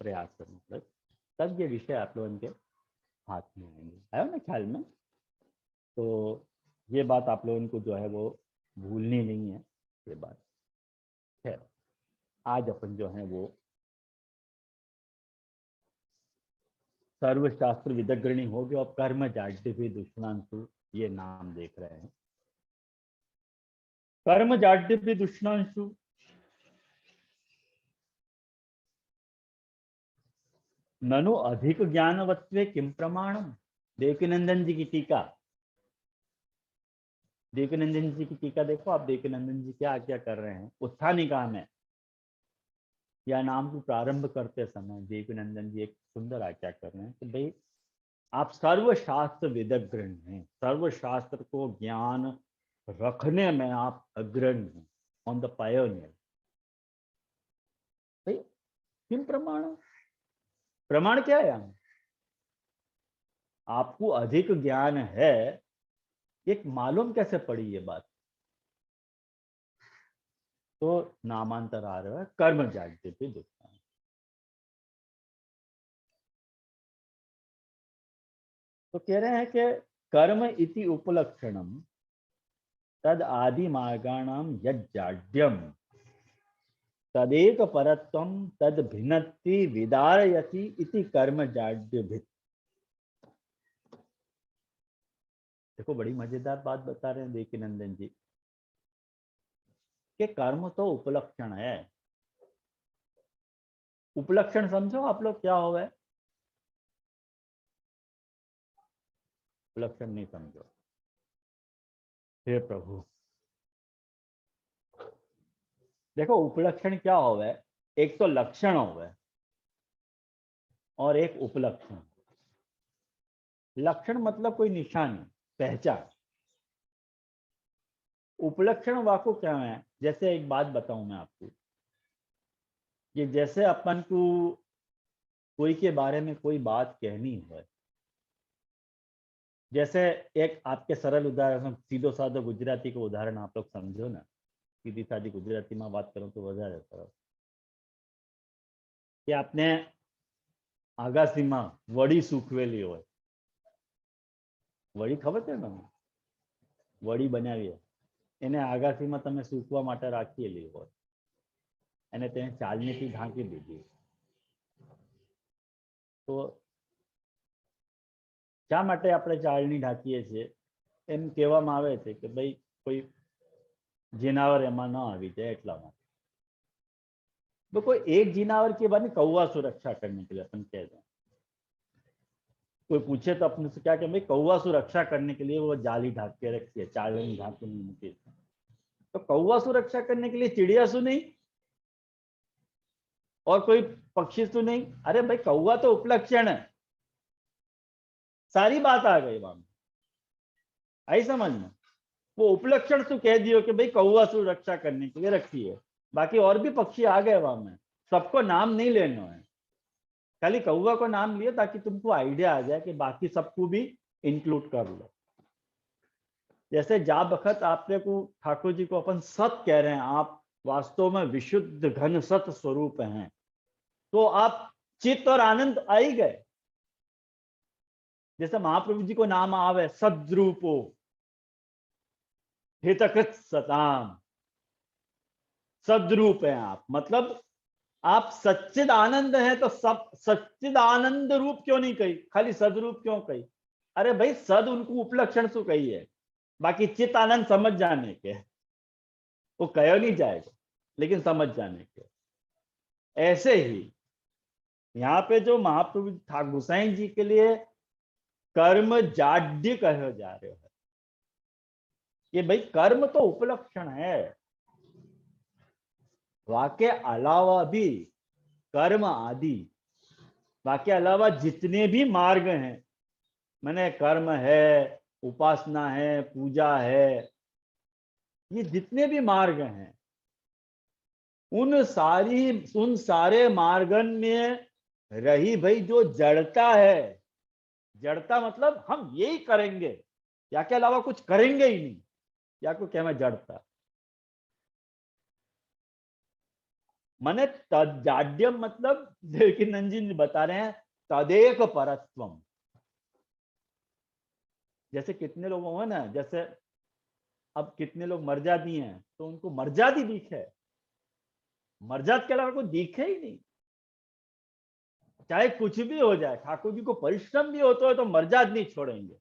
Speaker 1: प्रयास करना पड़ेगा, तब ये विषय आप लोगों के हाथ में आएंगे। आया ना ख्याल में? तो ये बात आप लोगों को जो है वो भूलनी नहीं है ये बात। खैर, आज अपन जो है वो सर्वशास्त्र विदग्रणी हो गया और कर्म जाड्य दुष्णांशु ये नाम देख रहे हैं। कर्म जाड्य दुष्णांशु, ननु अधिक ज्ञानवत्वे किम प्रमाणम। देवकीनंदन जी की टीका, देवकीनंदन जी की टीका देखो आप, देवकीनंदन जी क्या क्या कर रहे हैं उत्थानिका में, या नाम को प्रारंभ करते समय देवकीनंदन जी एक सुंदर आज्ञा कर रहे हैं कि भाई आप सर्वशास्त्र विदग्ध हैं, सर्वशास्त्र को ज्ञान रखने में आप अग्रणी हैं, ऑन द पायोनियर। भाई किन प्रमाण, प्रमाण क्या है? आपको अधिक ज्ञान है, एक मालूम कैसे पड़ी ये बात? तो नामांतर आ रहा है कर्म जाड्य पे दुखता है। तो कह रहे हैं कि कर्म इति उपलक्षणम तद आदि मार्गाणाम यज्जाड्यम तदेक परत्वम तद भिन्नति विदारयति इति कर्म जाड्य भित। देखो बड़ी मजेदार बात बता रहे हैं देवकीनंदन जी कि कर्म तो उपलक्षण है। उपलक्षण समझो आप लोग क्या हो गए? उपलक्षण नहीं समझो, हे प्रभु। देखो उपलक्षण क्या हो गए, एक तो लक्षण हो गए और एक उपलक्षण। लक्षण मतलब कोई निशानी, पहचान। उपलक्षण वाको क्या है? जैसे एक बात बताऊं मैं आपको कि जैसे अपन को कोई के बारे में कोई बात कहनी है, जैसे एक आपके सरल उदाहरण, सीधो साधो गुजराती को उदाहरण आप लोग समझो ना, सीधी सादी गुजराती में बात करूं तो વધારે સરસ कि आपने આગાસીમાં વડી સૂકવેલી હોય, વડી ખબર છે ને, વડી બનાવી હોય એને આગાસીમાં તમે સૂકવા માટે રાખેલી હોય અને તેને ચાલનીથી ઢાંકી દીધી, તો શા માટે આપણે ચાળણી ઢાંકીએ છીએ? એમ કહેવામાં આવે છે કે ભાઈ કોઈ જીનાવર એમાં ન આવી જાય એટલા માટે। तो कोई एक जिनावर के बाद कौवा सुरक्षा करने के लिए अपन कहते हैं। कोई पूछे तो अपने से क्या कि भाई कौवा सुरक्षा करने के लिए वो जाली ढाक के रखी है, चालनी ढाक के नहीं मुके। तो कौवा सुरक्षा करने के लिए चिड़िया सु नहीं और कोई पक्षी सु नहीं? अरे भाई कौवा तो उपलक्षण है, सारी बात आ गई वहां। आई समझ में? वो उपलक्षण सु कह दियो कि भाई कौवा सुरक्षा करने के लिए रखी है, बाकी और भी पक्षी आ गए वहां में, सबको नाम नहीं लेना है, खाली कौवा को नाम लिए ताकि तुमको आइडिया आ जाए कि बाकी सबको भी इंक्लूड कर लो। जैसे जा बखत आपने को ठाकुर जी को अपन सत कह रहे हैं, आप वास्तव में विशुद्ध घन सत स्वरूप हैं, तो आप चित्त और आनंद आ ही गए। जैसे महाप्रभु जी को नाम आवे सद्रूपो हितकृत सताम, सद्रूप है आप, मतलब आप सच्चिद आनंद है, तो सब सच्चिद आनंद रूप क्यों नहीं कही, खाली सदरूप क्यों कही? अरे भाई सद उनको उपलक्षण से कही है, बाकी चित आनंद समझ जाने के, वो कहो नहीं जाएगा लेकिन समझ जाने के। ऐसे ही यहाँ पे जो महाप्रभु ठाकुर गोसाई जी के लिए कर्म जाड्य कहे जा रहे है कि भाई कर्म तो उपलक्षण है, वाके अलावा भी कर्म आदि, वाके अलावा जितने भी मार्ग हैं, मैंने कर्म है, उपासना है, पूजा है, ये जितने भी मार्ग हैं, उन सारे मार्गन में रही भाई जो जड़ता है, जड़ता मतलब हम यही करेंगे या के अलावा कुछ करेंगे ही नहीं, या को क्या मैं जड़ता मने तजाड्यम मतलब देवकीनंदन जी बता रहे हैं तदेक परत्वम। जैसे कितने लोग हो ना, जैसे अब कितने लोग मर जाती हैं तो उनको मर्जादी दिखे, मर्जाद के अलावा कोई दिखे ही नहीं, चाहे कुछ भी हो जाए, ठाकुर जी को परिश्रम भी होता है तो मर्जाद नहीं छोड़ेंगे।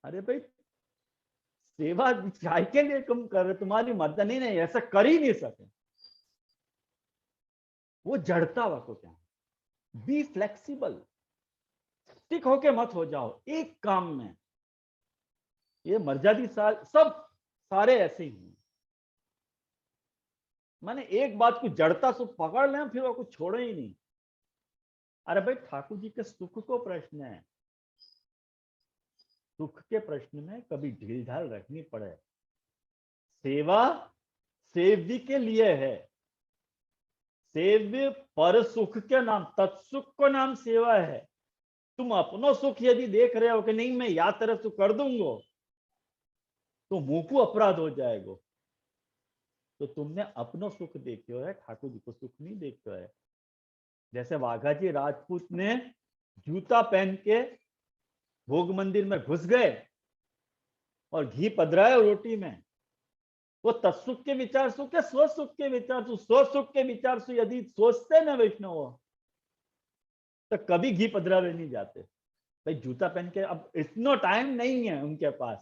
Speaker 1: अरे भाई सेवा चाय के लिए तुम कर रहे, तुम्हारी मर्जा नहीं, नहीं ऐसा कर ही नहीं सके, वो जड़ता वाको क्या, बी फ्लेक्सिबल, स्टिक होके मत हो जाओ एक काम में। ये मर्जादी साल सब सारे ऐसे ही हैं, माने एक बात को जड़ता से पकड़ लें फिर वो कुछ छोड़े ही नहीं। अरे भाई ठाकुर जी के सुख को प्रश्न है, सुख के प्रश्न में कभी ढील ढाल रखनी पड़े। सेवा सेव्य के लिए है, सेव्य पर सुख के नाम, तत्सुख को नाम सेवा है। तुम अपनो सुख यदि देख रहे हो कि नहीं मैं या तरफ तो कर दूंगा तो मुंह को अपराध हो जाएगा। तो तुमने अपनो सुख देखो है, ठाकुर जी को सुख नहीं देखो है। जैसे वाघाजी राजपूत ने जूता पहन के भोग मंदिर में घुस गए और घी पधराया रोटी में, वो तत्सुख के विचार सुख है, स्व सुख के विचार सुख। स्व सुख के विचार से यदि सोचते ना वैष्णव तो कभी घी पधरावे नहीं जाते। भाई जूता पहन के, अब इतना टाइम नहीं है उनके पास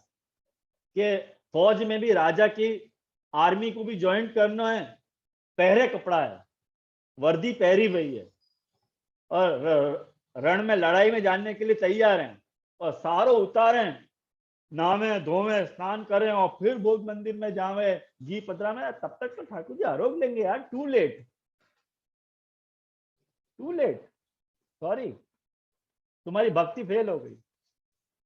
Speaker 1: कि फौज में भी राजा की आर्मी को भी ज्वाइन करना है, पहरे कपड़ा है, वर्दी पहरी हुई है और रण में लड़ाई में जाने के लिए तैयार हैं और सारो उतारे, नहावे धोवे स्नान करें और फिर भोग मंदिर में जावे घी पधरा में, तब तक तो ठाकुर जी आरोप लेंगे यार। Too late, too late, sorry तुम्हारी भक्ति फेल हो गई।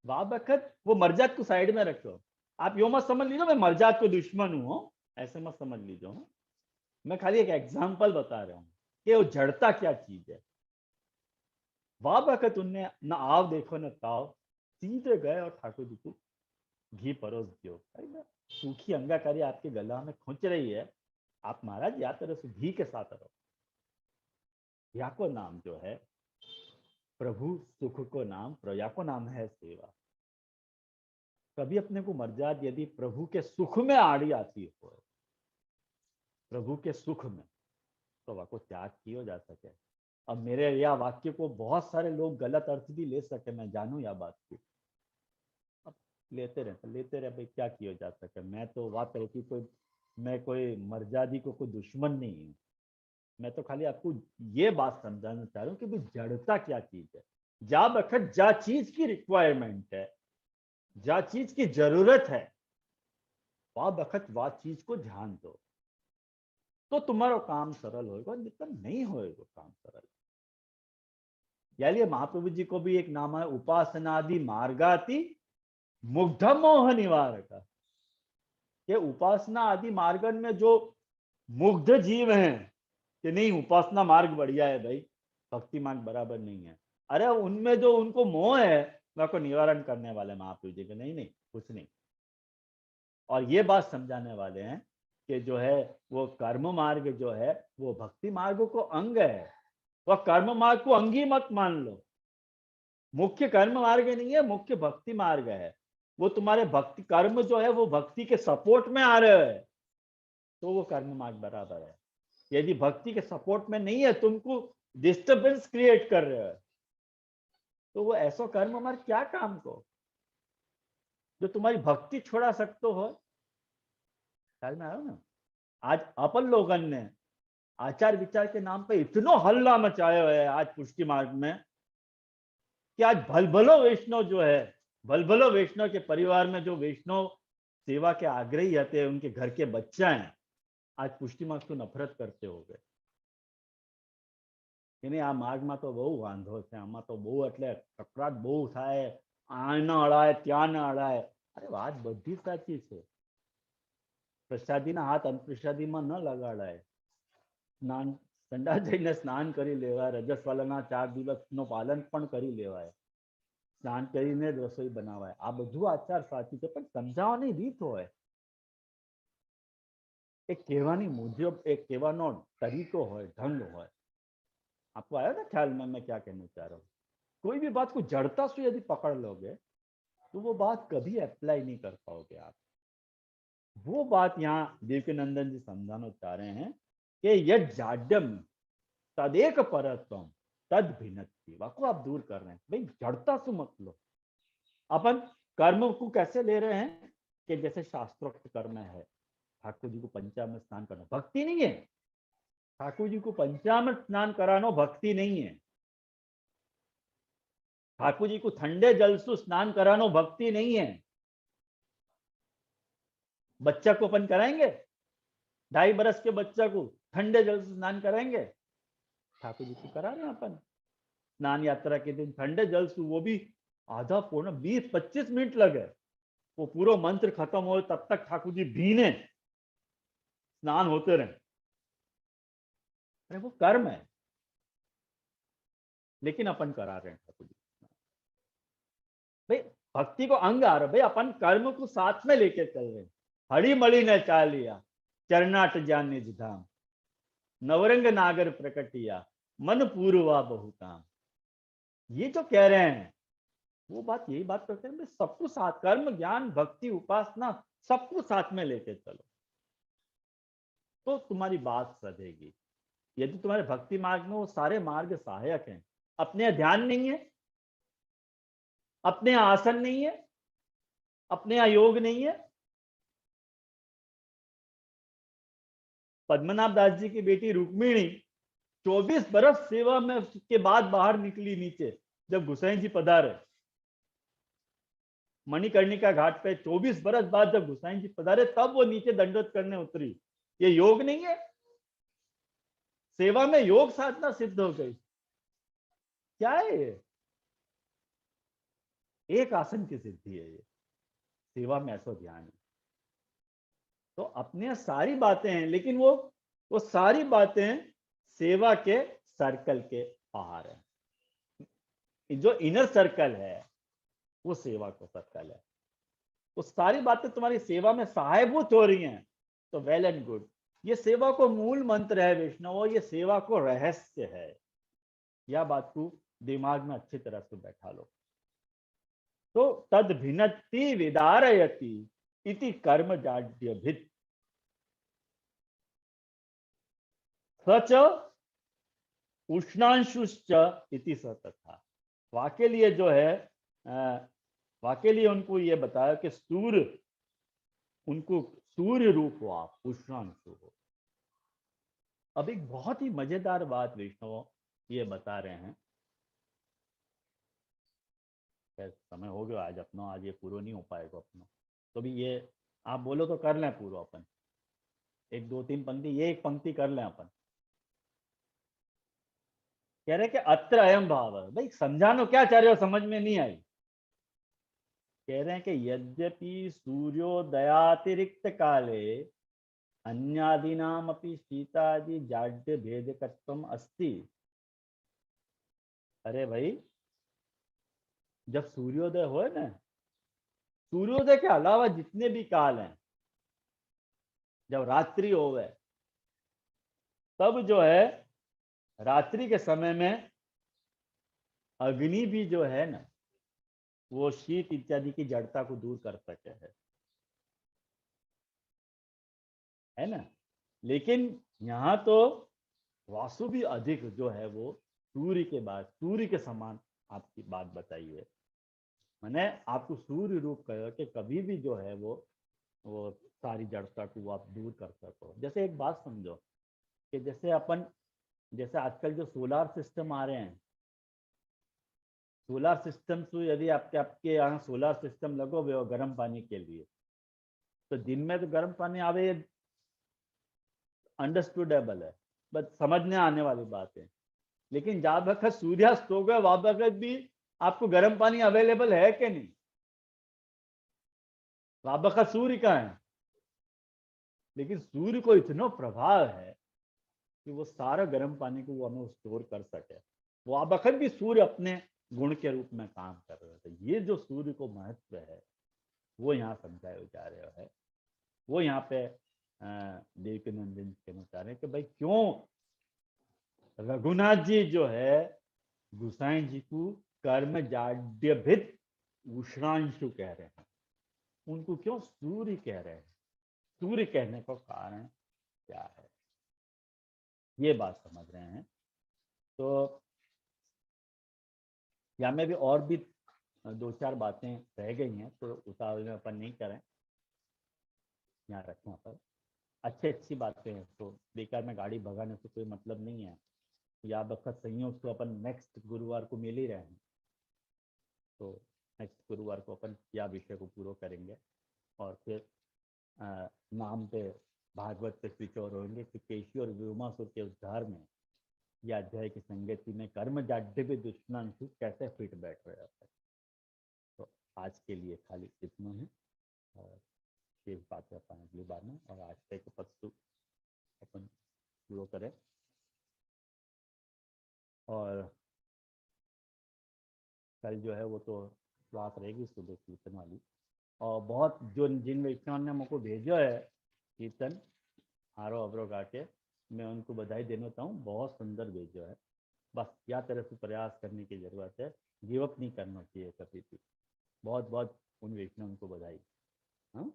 Speaker 1: वाह बखत वो मर्जात को साइड में रखो। आप यो मत समझ लीजिए मैं मर्जात को दुश्मन हूं, ऐसे मत समझ लीजिए। मैं खाली एक एग्जाम्पल बता रहा हूं कि वो जड़ता क्या चीज है। वाह बखत उनने न आव देखो न ताव, सीधे गए और ठाकुर जी को घी परोस दियो। सूखी अंगाकारी आपके गला में खुंच रही है, आप महाराज या तरह से घी के साथ रहो। या को नाम जो है प्रभु सुख को नाम, प्रया को नाम है सेवा। कभी अपने को मर्जाद यदि प्रभु के सुख में आड़ी आती हो, प्रभु के सुख में, तो वाको त्याग किया जा सके। अब मेरे यह वाक्य को बहुत सारे लोग गलत अर्थ भी ले सके, मैं जानू या बात की। अब लेते रहे भाई क्या किया जा सके। मैं तो बात करूँ कि कोई, मैं कोई मर्जादी को कोई दुश्मन नहीं हूँ। मैं तो खाली आपको ये बात समझाना चाह रहा हूँ कि भाई जड़ता क्या चीज है। जा बखत जा चीज की रिक्वायरमेंट है, जा चीज की जरूरत है, वह बखत वह चीज को ध्यान दो तो तुम्हारा काम सरल होगा, नहीं होएगा काम सरल। यानी महाप्रभु जी को भी एक नाम है उपासनादि मार्गाति मुग्ध मोह निवारक। ये उपासना आदि मार्गन में जो मुग्ध जीव हैं कि नहीं उपासना मार्ग बढ़िया है भाई, भक्ति मार्ग बराबर नहीं है, अरे उनमें जो उनको मोह है मैं को निवारण करने वाले महाप्रभु जी के नहीं नहीं कुछ नहीं। और ये बात समझाने वाले हैं कि जो है वो कर्म मार्ग जो है वो भक्ति मार्ग को अंग है। वह कर्म मार्ग को अंगी मत मान लो, मुख्य कर्म मार्ग नहीं है, मुख्य भक्ति मार्ग है। वो तुम्हारे भक्ति कर्म जो है वो भक्ति के सपोर्ट में आ रहे हैं तो वो कर्म मार्ग बराबर है। यदि भक्ति के सपोर्ट में नहीं है, तुमको डिस्टर्बेंस क्रिएट कर रहे हो, तो वो ऐसा कर्म मार्ग क्या काम को जो तुम्हारी भक्ति छोड़ा सकते हो। ख्याल में आयो ना। आज अपन लोगन ने आचार विचार के नाम पे इतना हल्ला मचाया है आज पुष्टि मार्ग में कि आज भलभलो वैष्णव जो है, भलभलो वैष्णव के परिवार में जो वैष्णव सेवा के आग्रही होते हैं, उनके घर के बच्चे हैं, आज पुष्टि मार्ग को नफरत करते हो गए। आ मार्ग में तो बहु वांधो है, आमा तो बहु एटले ककड़ाट बहु थाय, आ न अड़ाय त्या न अड़ाय। अरे बात बधी साची छे, प्रसादीना हाथ अंतप्रसादीमां न लगाड़ाय, स्नान संडा जईने स्नान करी लेवाय, रजस्वालाना 4 દિવસનો પાલન પણ કરી લેવાય, સ્નાન કરીને જ રસોઈ બનાવાય। આ બધું આચાર સાચું છે, પણ સમજાવવાની રીત હોય, એક કહેવાની મુજબ એક કહેવાનો તરીકો હોય, ઢંગ હોય। आपको आया ना ख्याल में मैं क्या कहना चाह रहा हूँ। कोई भी बात को जड़ता से यदि पकड़ लोगे तो वो बात कभी अप्लाई नहीं कर पाओगे आप। वो बात यहाँ देवकीनंदन जी समझाना चाह रहे हैं कि यद जाड्यम तदेक परत्वम तद भिन्नति, वाको आप दूर कर रहे हैं। भाई जड़ता से मत लो। अपन कर्म को कैसे ले रहे हैं कि जैसे शास्त्रोक्त कर्म है, ठाकुर जी को पंचामृत स्नान करना भक्ति नहीं है। ठाकुर जी को पंचामृत स्नान कराना भक्ति नहीं है। ठाकुर जी को ठंडे जल से स्नान कराना भक्ति नहीं है। बच्चा को अपन कराएंगे, 2.5 बरस के बच्चा को ठंडे जल से स्नान कराएंगे? ठाकुर जी को करा रहे हैं अपन स्नान यात्रा के दिन ठंडे जल से, वो भी आधा पौना 20-25 मिनट लगे, वो पूरा मंत्र खत्म हो तब तक ठाकुर जी भीने स्नान होते रहे। अरे वो कर्म है, लेकिन अपन करा रहे हैं ठाकुर जी। भाई भक्ति को अंग आ रहा, भाई अपन कर्म को साथ में लेके चल रहे हैं। हड़ी मड़ी ने चालिया चरनाट जान निज धाम, नवरंग नागर प्रकटिया मन पूर्वा बहु काम। ये जो कह रहे हैं वो बात, यही बात करते हैं, सबको साथ, कर्म ज्ञान भक्ति उपासना सबको साथ में लेके चलो तो तुम्हारी बात सधेगी। यदि तुम्हारे भक्ति मार्ग में वो सारे मार्ग सहायक हैं, अपने ध्यान नहीं है, अपने आसन नहीं है, अपने योग नहीं है। पद्मनाभ दास जी की बेटी रुक्मिणी 24 बरस सेवा में के बाद बाहर निकली नीचे, जब गोसाई जी पधारे मणिकर्णिका घाट पे, 24 बरस बाद जब गोसाई जी पधारे तब वो नीचे दंडवत करने उतरी। ये योग नहीं है? सेवा में योग साधना सिद्ध हो गई। क्या है ये? एक आसन की सिद्धि है ये, सेवा में ऐसा ध्यान है। तो अपने सारी बातें हैं, लेकिन वो सारी बातें सेवा के सर्कल के बाहर है। जो इनर सर्कल है वो सेवा का सर्कल है। वो सारी बातें तुम्हारी सेवा में सहायभूत हो रही हैं तो वेल एंड गुड। ये सेवा को मूल मंत्र है वैष्णव, ये सेवा को रहस्य है। यह बात को दिमाग में अच्छी तरह से बैठा लो। तो तद भिन्नति विदारयति इति कर्म जाड्य भित सच उष्णांशुश्च इति स तथा। वाके लिए जो है वाके लिए उनको ये बताया कि सूर्य, उनको सूर्य रूप हो आप, उष्णांशु हो। अब एक बहुत ही मजेदार बात वैष्णव ये बता रहे हैं। समय हो गया आज अपना, आज ये पूरा नहीं हो पाएगा अपना, तो भी ये आप बोलो तो कर लें पूरा अपन, एक 2-3 पंक्ति, ये एक पंक्ति कर लें अपन। कह रहे कि अत्र अयम भाव है। भाई समझानो क्या चाह रहे हो, समझ में नहीं आई। कह रहे हैं कि यद्यपि सूर्योदयातिरिक्त काले अन्यादीनाम अपि शीतादि जाड्य भेदकत्वम अस्ति। अरे भाई जब सूर्योदय हो ना, सूर्योदय के अलावा जितने भी काल हैं, जब रात्रि हो गए तब जो है रात्रि के समय में अग्नि भी जो है ना वो शीत इत्यादि की जड़ता को दूर कर सके है ना। लेकिन यहाँ तो वासु भी अधिक जो है वो सूर्य के बाद, सूर्य के समान आपकी बात बताई है। मैंने आपको सूर्य रूप कहा कि कभी भी जो है वो सारी जड़ता को आप दूर कर सको। जैसे एक बात समझो कि जैसे आजकल जो सोलार सिस्टम आ रहे हैं, सोलार सिस्टम से यदि आपके यहाँ सोलार सिस्टम लगो हुए हो गर्म पानी के लिए, तो दिन में तो गर्म पानी आवे, अंडरस्टूडेबल है, बस समझने आने वाली बात है। लेकिन जब वक्त सूर्यास्त हो गया वहां वक्त भी आपको गर्म पानी अवेलेबल है कि नहीं? वहां वक्त सूर्य का है, लेकिन सूर्य को इतना प्रभाव है कि वो सारा गर्म पानी को वो हमें स्टोर कर सके। वो वक्त भी सूर्य अपने गुण के रूप में काम कर रहे थे। ये जो सूर्य को महत्व है वो यहाँ समझाया जा रहा है। वो यहाँ पे देवकी नंदन कहना चाह रहे हैं कि भाई क्यों रघुनाथ जी जो है गुसाई जी को कर्म जाड्यभित उष्णांशु कह रहे हैं, उनको क्यों सूर्य कह रहे हैं? सूर्य कहने का कारण क्या है, ये बात समझ रहे हैं। तो या में भी और भी 2-4 बातें रह गई हैं, तो उतावल में अपन नहीं करें, यहाँ रखें पर अच्छी बातें हैं। तो बेकार में गाड़ी भगाने से कोई मतलब नहीं है। या वक्त संयोग तो अपन नेक्स्ट गुरुवार को मिल ही रहे हैं, तो नेक्स्ट गुरुवार को अपन या विषय को पूरा करेंगे और फिर नाम पे भागवत से स्विच ओवर होंगे कि केशी और व्योमासुर के उद्धार में या अध्याय की संगति में कर्म जाड्य भी दुश्मन कैसे फिट बैठ रहे हैं। तो आज के लिए खाली इतना है और शेष बातें अपन अगली बार में, और आज तक पत्सु अपन शुरू करें। और कल जो है वो तो बात रहेगी सुबह कीर्तन वाली, और बहुत जो जिन व्यक्तियों ने मुझको भेजा है कीर्तन आरो अवरो गा के, मैं उनको बधाई देना चाहूँ, बहुत सुंदर भेजो है। बस या तरह से प्रयास करने की ज़रूरत है, गिव अप नहीं करना चाहिए कभी भी। बहुत बहुत उन व्यक्तियों उनको बधाई। हाँ,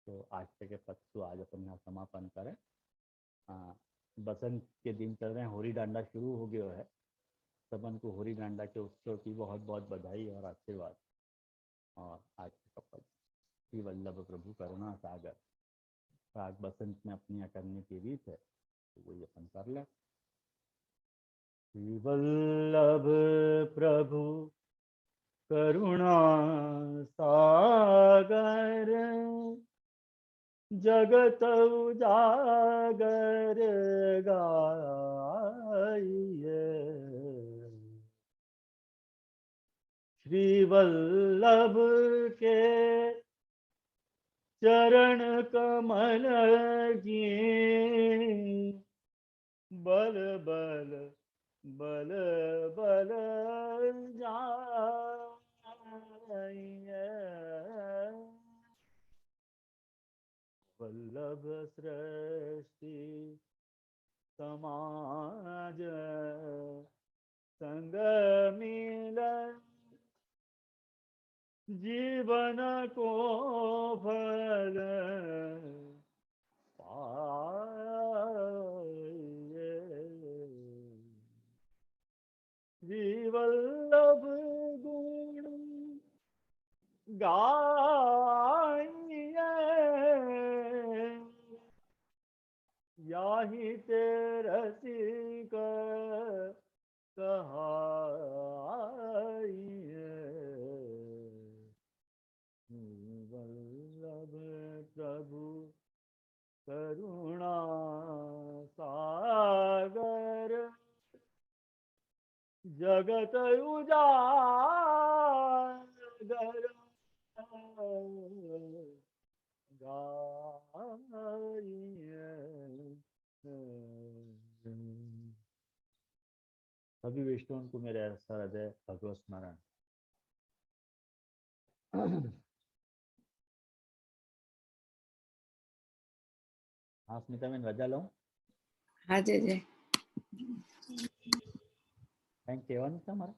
Speaker 1: तो आज तक पत्सु आज अपन यहाँ समापन करें। बसंत के दिन चल रहे हैं, होली डांडा शुरू हो गया है, सबन को होली डांडा के उत्सव की बहुत बहुत बधाई और आशीर्वाद। और आज का पद श्री वल्लभ प्रभु करुणा सागर राग बसंत में अपनी यहाँ करने की रीत है, तो वही अपन कर लें। श्री वल्लभ प्रभु करुणा सागर जगत उजागर गाइए, श्री वल्लभ के चरण कमल की बल बल बल बल जाइए, वल्लभ सृष्टि समाज संग मिलन जीवन को फल पाइए, श्री वल्लभ गुण गाइए, याहि ते रसिक कहाइए, वल्लभ प्रभु करुणा सागर जगत उजागर गाइए। सभी वैष्णवों को मेरे हृदय भगवत स्मरण। हाँ स्मिता, मैं रजा लूँ?
Speaker 2: हाँ जय जय।
Speaker 1: कहीं कहेવાનું છે મારે?